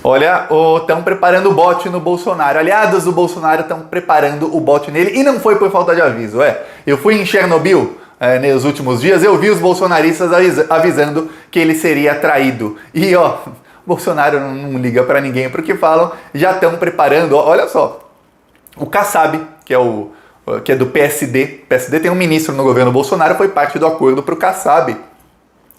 Olha, estão preparando o bote no Bolsonaro. Aliados do Bolsonaro estão preparando o bote nele e não foi por falta de aviso. Eu fui em Chernobyl nos últimos dias, eu vi os bolsonaristas avisando que ele seria traído. E Bolsonaro não liga pra ninguém porque falam, já estão preparando. Olha só, o Kassab, que é do PSD. O PSD tem um ministro no governo Bolsonaro, foi parte do acordo para o Kassab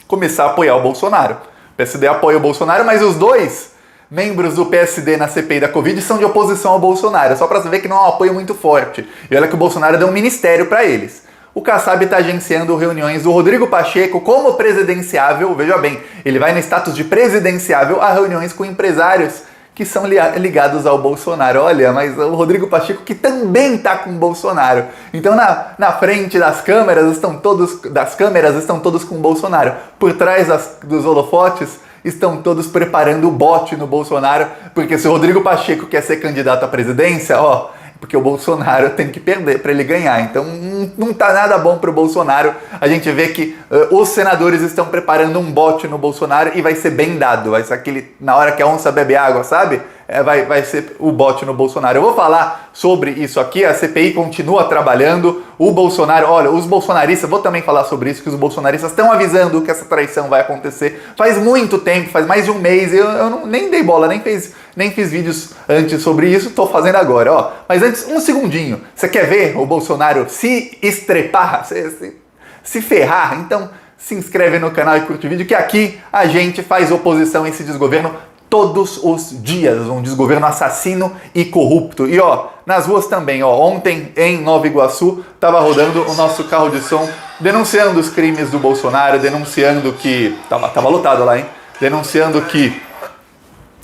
começar a apoiar o Bolsonaro. O PSD apoia o Bolsonaro, mas os dois membros do PSD na CPI da Covid são de oposição ao Bolsonaro, só para você ver que não é um apoio muito forte. E olha que o Bolsonaro deu um ministério para eles. O Kassab está agenciando reuniões do Rodrigo Pacheco como presidenciável, veja bem, ele vai no status de presidenciável a reuniões com empresários que são ligados ao Bolsonaro. Olha, mas o Rodrigo Pacheco que também está com o Bolsonaro. Então na frente das câmeras estão todos com o Bolsonaro. Por trás dos holofotes estão todos preparando o bote no Bolsonaro, porque se o Rodrigo Pacheco quer ser candidato à presidência, porque o Bolsonaro tem que perder para ele ganhar. Então não tá nada bom para o Bolsonaro. A gente vê que os senadores estão preparando um bote no Bolsonaro e vai ser bem dado. Vai ser aquele, na hora que a onça bebe água, sabe? Vai ser o bote no Bolsonaro. Eu vou falar sobre isso aqui, a CPI continua trabalhando, o Bolsonaro, olha, os bolsonaristas, vou também falar sobre isso, que os bolsonaristas estão avisando que essa traição vai acontecer faz muito tempo, faz mais de um mês, eu nem dei bola, nem fiz vídeos antes sobre isso, tô fazendo agora, Mas antes, um segundinho, você quer ver o Bolsonaro se estrepar, se ferrar? Então se inscreve no canal e curte o vídeo, que aqui a gente faz oposição a esse desgoverno todos os dias, um desgoverno assassino e corrupto. E nas ruas também, ontem em Nova Iguaçu tava rodando o nosso carro de som denunciando os crimes do Bolsonaro, denunciando que tava lotado lá, hein? Denunciando que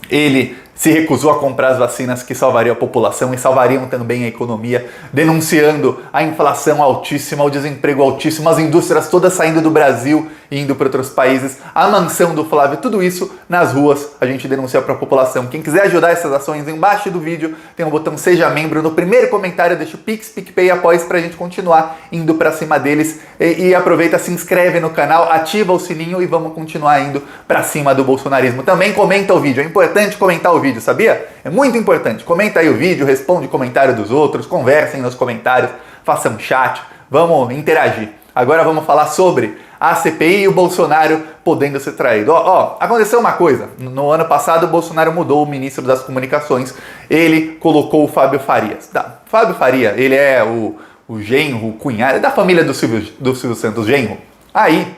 ele se recusou a comprar as vacinas que salvariam a população e salvariam também a economia, denunciando a inflação altíssima, o desemprego altíssimo, as indústrias todas saindo do Brasil e indo para outros países, a mansão do Flávio, tudo isso nas ruas a gente denuncia para a população. Quem quiser ajudar essas ações, embaixo do vídeo tem um botão Seja Membro, no primeiro comentário deixa o Pix, PicPay e Apoia para a gente continuar indo para cima deles e aproveita, se inscreve no canal, ativa o sininho e vamos continuar indo para cima do bolsonarismo. Também comenta o vídeo, é importante comentar o vídeo, sabia? É muito importante. Comenta aí o vídeo, responde comentário dos outros, conversem nos comentários, façam chat, vamos interagir. Agora vamos falar sobre a CPI e o Bolsonaro podendo ser traído. Aconteceu uma coisa. No ano passado, o Bolsonaro mudou o ministro das Comunicações. Ele colocou o Fábio Farias. Fábio Faria, ele é o genro, o cunhado, é da família do Silvio Santos, genro. Aí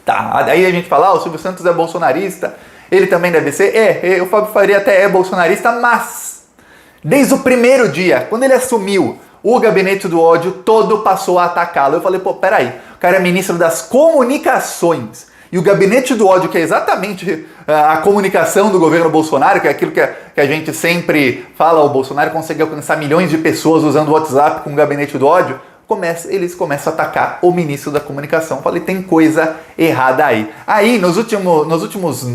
a gente fala, o Silvio Santos é bolsonarista, ele também deve ser. O Fábio Faria até é bolsonarista, mas desde o primeiro dia, quando ele assumiu, o gabinete do ódio todo passou a atacá-lo. Eu falei, peraí, o cara é ministro das comunicações e o gabinete do ódio, que é exatamente a comunicação do governo Bolsonaro, que é aquilo que a gente sempre fala, o Bolsonaro consegue alcançar milhões de pessoas usando o WhatsApp com o gabinete do ódio, eles começam a atacar o ministro da comunicação. Eu falei, tem coisa errada aí. Aí, nos últimos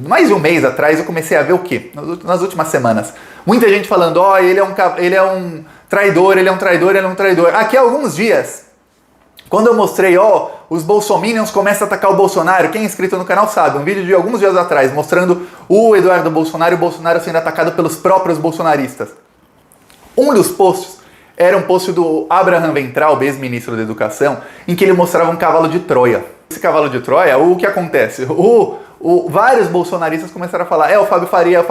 mais de um mês atrás, eu comecei a ver o quê? Nas últimas semanas. Muita gente falando, ele é um traidor, ele é um traidor, ele é um traidor. Aqui há alguns dias, quando eu mostrei, os bolsominions começam a atacar o Bolsonaro, quem é inscrito no canal sabe, um vídeo de alguns dias atrás, mostrando o Eduardo Bolsonaro e o Bolsonaro sendo atacado pelos próprios bolsonaristas. Um dos posts era um post do Abraham Weintraub, ex-ministro da Educação, em que ele mostrava um cavalo de Troia. Esse cavalo de Troia, o que acontece? Vários bolsonaristas começaram a falar, o Fábio Faria,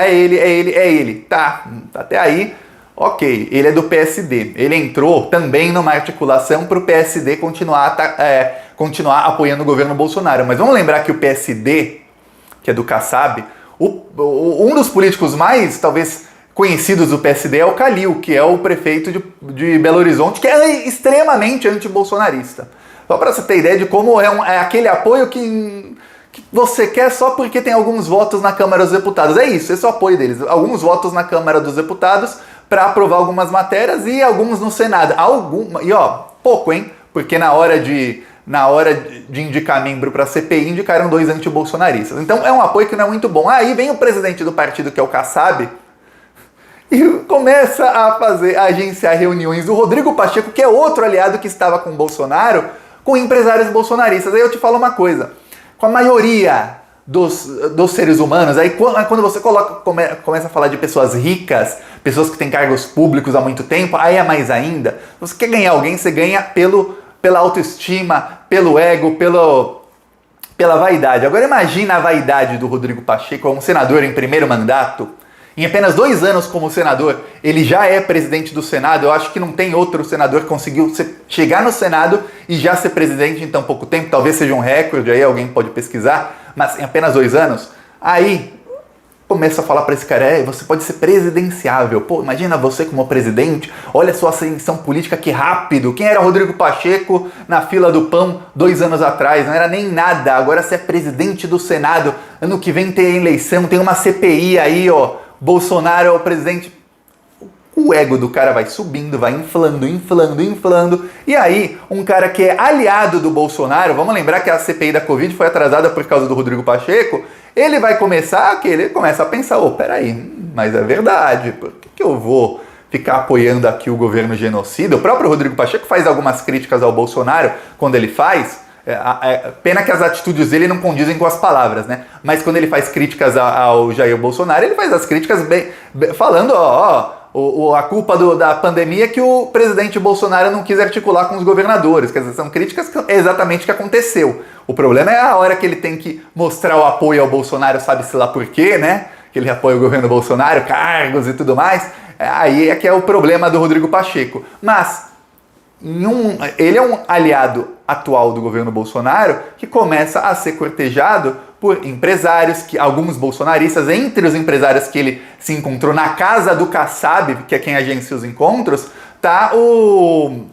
é ele. Tá, até aí, ok, ele é do PSD. Ele entrou também numa articulação para o PSD continuar apoiando o governo Bolsonaro. Mas vamos lembrar que o PSD, que é do Kassab, um dos políticos mais, talvez, conhecidos do PSD é o Calil, que é o prefeito de Belo Horizonte, que é extremamente anti-bolsonarista. Só para você ter ideia de como é aquele apoio que você quer só porque tem alguns votos na Câmara dos Deputados. É isso, esse é o apoio deles. Alguns votos na Câmara dos Deputados para aprovar algumas matérias e alguns no Senado. Pouco, hein? Porque na hora de indicar membro para a CPI, indicaram 2 anti-bolsonaristas. Então é um apoio que não é muito bom. Aí vem o presidente do partido, que é o Kassab, e começa a agenciar reuniões do Rodrigo Pacheco, que é outro aliado que estava com o Bolsonaro, com empresários bolsonaristas. Aí eu te falo uma coisa, com a maioria dos seres humanos. Aí quando você começa a falar de pessoas ricas, pessoas que têm cargos públicos há muito tempo, aí é mais ainda. Você quer ganhar alguém, você ganha pela autoestima, pelo ego, pela vaidade. Agora imagina a vaidade do Rodrigo Pacheco, um senador em primeiro mandato. Em apenas 2 anos como senador, ele já é presidente do Senado. Eu acho que não tem outro senador que conseguiu chegar no Senado e já ser presidente em tão pouco tempo. Talvez seja um recorde, aí alguém pode pesquisar. Mas em apenas 2 anos, aí começa a falar para esse cara, você pode ser presidenciável. Pô, imagina você como presidente, olha a sua ascensão política, que rápido. Quem era Rodrigo Pacheco na fila do pão 2 anos atrás? Não era nem nada, agora você é presidente do Senado. Ano que vem tem eleição, tem uma CPI aí, ó. Bolsonaro é o presidente. O ego do cara vai subindo, vai inflando. E aí, um cara que é aliado do Bolsonaro, vamos lembrar que a CPI da Covid foi atrasada por causa do Rodrigo Pacheco, ele começa a pensar, peraí, mas é verdade, por que eu vou ficar apoiando aqui o governo genocida? O próprio Rodrigo Pacheco faz algumas críticas ao Bolsonaro quando ele faz. Pena que as atitudes dele não condizem com as palavras, né? Mas quando ele faz críticas ao Jair Bolsonaro, ele faz as críticas falando, a culpa da pandemia é que o presidente Bolsonaro não quis articular com os governadores. Quer dizer, são críticas exatamente o que aconteceu. O problema é a hora que ele tem que mostrar o apoio ao Bolsonaro, sabe-se lá por quê, né? Que ele apoia o governo Bolsonaro, cargos e tudo mais. Aí é que é o problema do Rodrigo Pacheco. Mas ele é um aliado atual do governo Bolsonaro que começa a ser cortejado por empresários, alguns bolsonaristas. Entre os empresários que ele se encontrou na casa do Kassab, que é quem agencia os encontros, tá um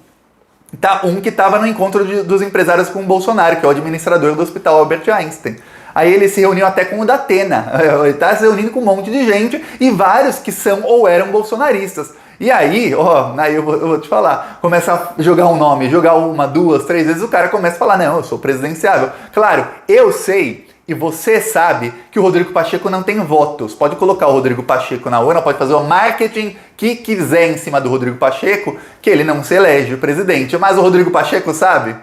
que estava no encontro dos empresários com o Bolsonaro, que é o administrador do Hospital Albert Einstein. Aí ele se reuniu até com o Datena, ele está se reunindo com um monte de gente e vários que são ou eram bolsonaristas. E aí, aí eu vou te falar, começa a jogar um nome, jogar 1, 2, 3 vezes, o cara começa a falar, não, eu sou presidenciável. Claro, eu sei e você sabe que o Rodrigo Pacheco não tem votos. Pode colocar o Rodrigo Pacheco na urna, pode fazer o marketing que quiser em cima do Rodrigo Pacheco, que ele não se elege presidente. Mas o Rodrigo Pacheco sabe?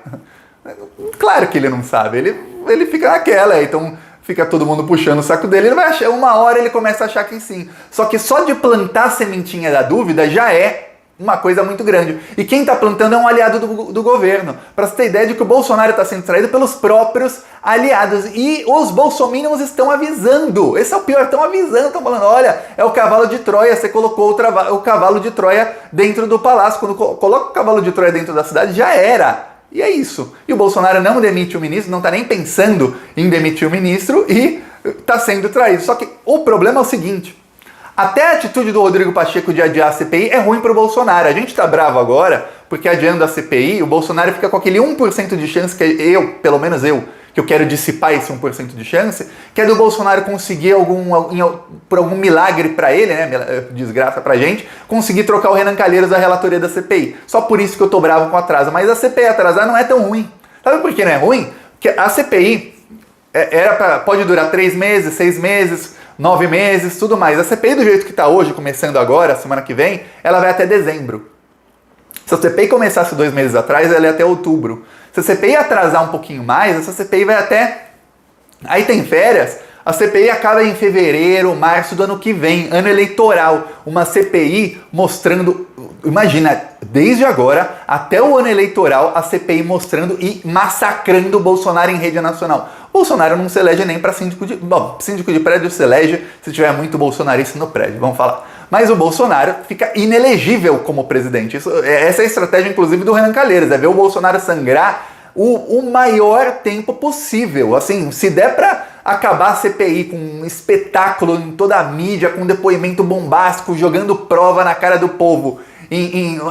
Claro que ele não sabe, ele fica naquela, então fica todo mundo puxando o saco dele, ele vai achar, uma hora ele começa a achar que sim. Só que só de plantar a sementinha da dúvida já é uma coisa muito grande. E quem está plantando é um aliado do governo. Para você ter ideia de que o Bolsonaro está sendo traído pelos próprios aliados. E os bolsominions estão avisando. Esse é o pior, estão avisando, estão falando, olha, é o cavalo de Troia, você colocou o cavalo de Troia dentro do palácio. Quando coloca o cavalo de Troia dentro da cidade, já era. E é isso. E o Bolsonaro não demite o ministro, não está nem pensando em demitir o ministro e está sendo traído. Só que o problema é o seguinte, até a atitude do Rodrigo Pacheco de adiar a CPI é ruim para o Bolsonaro. A gente está bravo agora porque adiando a CPI, o Bolsonaro fica com aquele 1% de chance que pelo menos eu quero dissipar esse 1% de chance, que é do Bolsonaro conseguir por algum milagre para ele, né, desgraça pra gente, conseguir trocar o Renan Calheiros da relatoria da CPI. Só por isso que eu tô bravo com o atraso. Mas a CPI atrasar não é tão ruim. Sabe por que não é ruim? Porque a CPI pode durar 3 meses, 6 meses, 9 meses, tudo mais. A CPI do jeito que tá hoje, começando agora, semana que vem, ela vai até dezembro. Se a CPI começasse 2 meses atrás, ela ia até outubro. Se a CPI atrasar um pouquinho mais, essa CPI vai até... Aí tem férias, a CPI acaba em fevereiro, março do ano que vem, ano eleitoral. Uma CPI mostrando... Imagina, desde agora até o ano eleitoral, a CPI mostrando e massacrando o Bolsonaro em rede nacional. O Bolsonaro não se elege nem para síndico de... Bom, síndico de prédio se elege se tiver muito bolsonarista no prédio, vamos falar. Mas o Bolsonaro fica inelegível como presidente. Essa é a estratégia, inclusive, do Renan Calheiros, é ver o Bolsonaro sangrar o maior tempo possível. Assim, se der para acabar a CPI com um espetáculo em toda a mídia, com um depoimento bombástico, jogando prova na cara do povo,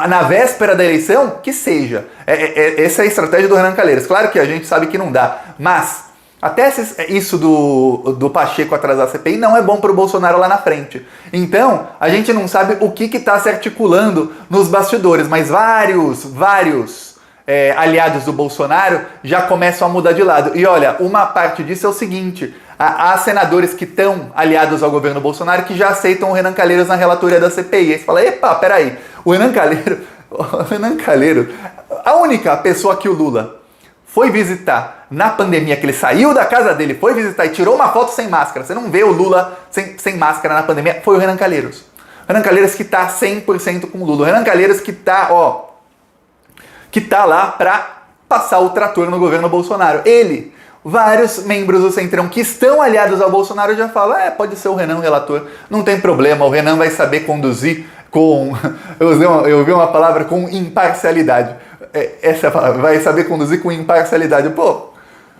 na véspera da eleição, que seja. Essa é a estratégia do Renan Calheiros. Claro que a gente sabe que não dá, mas... Até isso do Pacheco atrasar a CPI não é bom para o Bolsonaro lá na frente. Então, a gente não sabe o que está se articulando nos bastidores, mas vários aliados do Bolsonaro já começam a mudar de lado. E olha, uma parte disso é o seguinte, há senadores que estão aliados ao governo Bolsonaro que já aceitam o Renan Calheiros na relatoria da CPI. Aí você fala, epa, peraí, o Renan Calheiros, a única pessoa que o Lula foi visitar na pandemia, que ele saiu da casa dele, foi visitar e tirou uma foto sem máscara, você não vê o Lula sem máscara na pandemia, foi o Renan Calheiros. Renan Calheiros que tá 100% com o Lula. O Renan Calheiros que tá lá pra passar o trator no governo Bolsonaro. Ele, vários membros do Centrão que estão aliados ao Bolsonaro já falam, pode ser o Renan o relator, não tem problema, o Renan vai saber conduzir com... Eu ouvi uma palavra com imparcialidade. Essa é a palavra, vai saber conduzir com imparcialidade. Pô,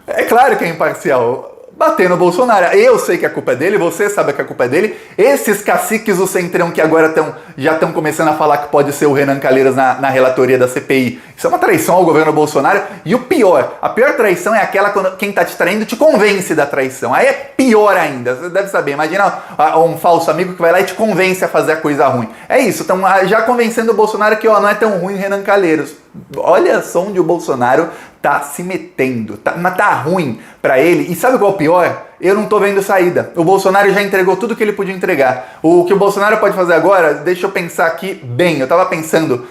é claro que é imparcial. Bater no Bolsonaro. Eu sei que a culpa é dele, você sabe que a culpa é dele. Esses caciques do Centrão que agora já estão começando a falar que pode ser o Renan Calheiros na relatoria da CPI. Isso é uma traição ao governo Bolsonaro. E o pior, a pior traição é aquela quando quem tá te traindo te convence da traição. Aí é pior ainda, você deve saber. Imagina um falso amigo que vai lá e te convence a fazer a coisa ruim. É isso, estão já convencendo o Bolsonaro que não é tão ruim o Renan Calheiros. Olha só onde o Bolsonaro tá se metendo, mas tá ruim pra ele. E sabe qual é o pior? Eu não tô vendo saída. O Bolsonaro já entregou tudo que ele podia entregar. O que o Bolsonaro pode fazer agora, deixa eu pensar aqui bem. Eu tava pensando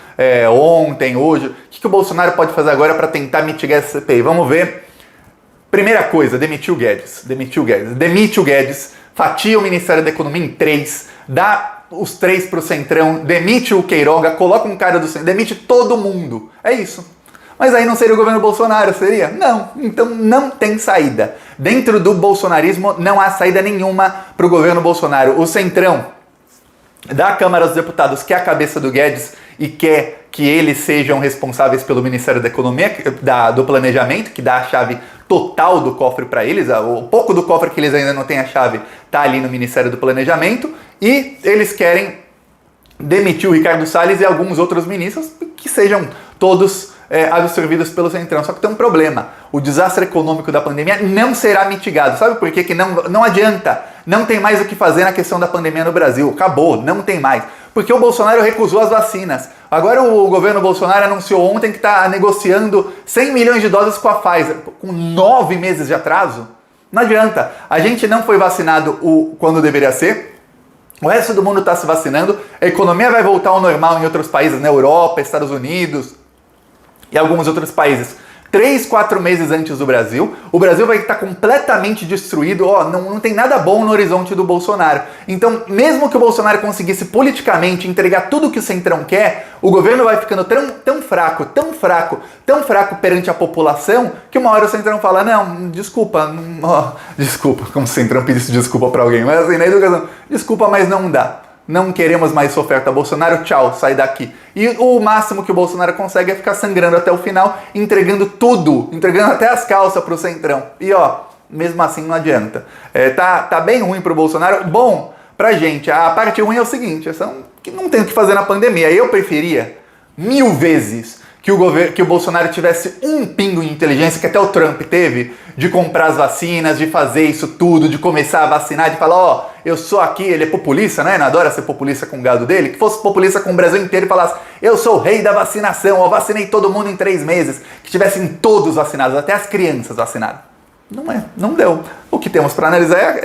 ontem, hoje, o que o Bolsonaro pode fazer agora para tentar mitigar essa CPI? Vamos ver. Primeira coisa, demitiu o Guedes. Demite o Guedes, fatia o Ministério da Economia em 3, dá os 3 pro Centrão, demite o Queiroga, coloca um cara do Centrão, demite todo mundo. É isso. Mas aí não seria o governo Bolsonaro, seria? Não. Então não tem saída. Dentro do bolsonarismo não há saída nenhuma para o governo Bolsonaro. O Centrão da Câmara dos Deputados quer a cabeça do Guedes e quer que eles sejam responsáveis pelo Ministério da Economia, do Planejamento, que dá a chave total do cofre para eles. O pouco do cofre que eles ainda não têm a chave está ali no Ministério do Planejamento. E eles querem demitir o Ricardo Salles e alguns outros ministros que sejam todos absorvidos pelo Centrão. Só que tem um problema. O desastre econômico da pandemia não será mitigado. Sabe por quê? Que não adianta. Não tem mais o que fazer na questão da pandemia no Brasil. Acabou. Não tem mais. Porque o Bolsonaro recusou as vacinas. Agora o governo Bolsonaro anunciou ontem que está negociando 100 milhões de doses com a Pfizer. Com 9 meses de atraso. Não adianta. A gente não foi vacinado quando deveria ser. O resto do mundo está se vacinando. A economia vai voltar ao normal em outros países. Na Europa, Estados Unidos e alguns outros países 3, 4 meses antes do Brasil. O Brasil vai estar completamente destruído. Não tem nada bom no horizonte do Bolsonaro. Então, mesmo que o Bolsonaro conseguisse politicamente entregar tudo que o Centrão quer, o governo vai ficando tão fraco perante a população, que uma hora o Centrão fala, não, desculpa, como se o Centrão pedisse desculpa para alguém, mas assim, na educação, desculpa, mas não dá. Não queremos mais sua oferta, Bolsonaro, tchau, sai daqui. E o máximo que o Bolsonaro consegue é ficar sangrando até o final, entregando tudo, entregando até as calças pro Centrão. E mesmo assim não adianta. Tá bem ruim pro Bolsonaro. Bom, pra gente, a parte ruim é o seguinte, que não tem o que fazer na pandemia. Eu preferia 1000 vezes que o Bolsonaro tivesse um pingo de inteligência, que até o Trump teve, de comprar as vacinas, de fazer isso tudo, de começar a vacinar, de falar, eu sou aqui, ele é populista, né? Ele adora ser populista com o gado dele, que fosse populista com o Brasil inteiro e falasse, eu sou o rei da vacinação, eu vacinei todo mundo em 3 meses, que tivessem todos vacinados, até as crianças vacinadas. Não deu. O que temos para analisar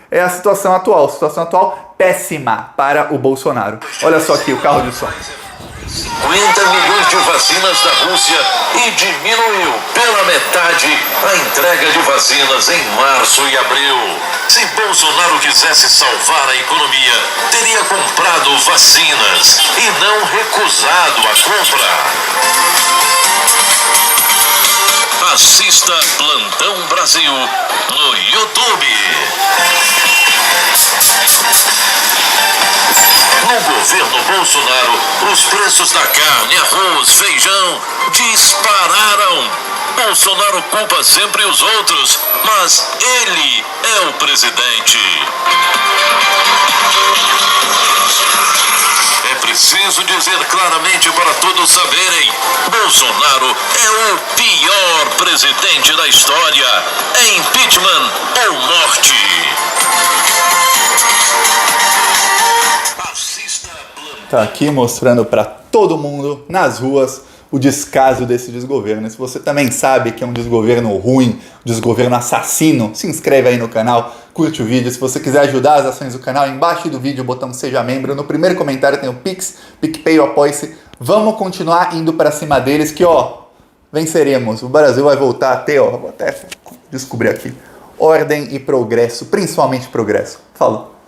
é a situação atual. Situação atual péssima para o Bolsonaro. Olha só aqui o carro de som. 50 milhões de vacinas da Rússia e diminuiu pela metade a entrega de vacinas em março e abril. Se Bolsonaro quisesse salvar a economia, teria comprado vacinas e não recusado a compra. Assista Plantão Brasil no YouTube. No governo Bolsonaro, os preços da carne, arroz, feijão dispararam. Bolsonaro culpa sempre os outros, mas ele é o presidente. É preciso dizer claramente para todos saberem: Bolsonaro é o pior presidente da história. É impeachment ou morte. Tá aqui mostrando para todo mundo nas ruas o descaso desse desgoverno. Se você também sabe que é um desgoverno ruim, um desgoverno assassino, se inscreve aí no canal, curte o vídeo. Se você quiser ajudar as ações do canal, embaixo do vídeo o botão Seja Membro. No primeiro comentário tem o Pix, PicPay ou Apoia-se. Vamos continuar indo para cima deles que, venceremos. O Brasil vai voltar a ter, ó, vou até descobrir aqui, ordem e progresso, principalmente progresso. Falou.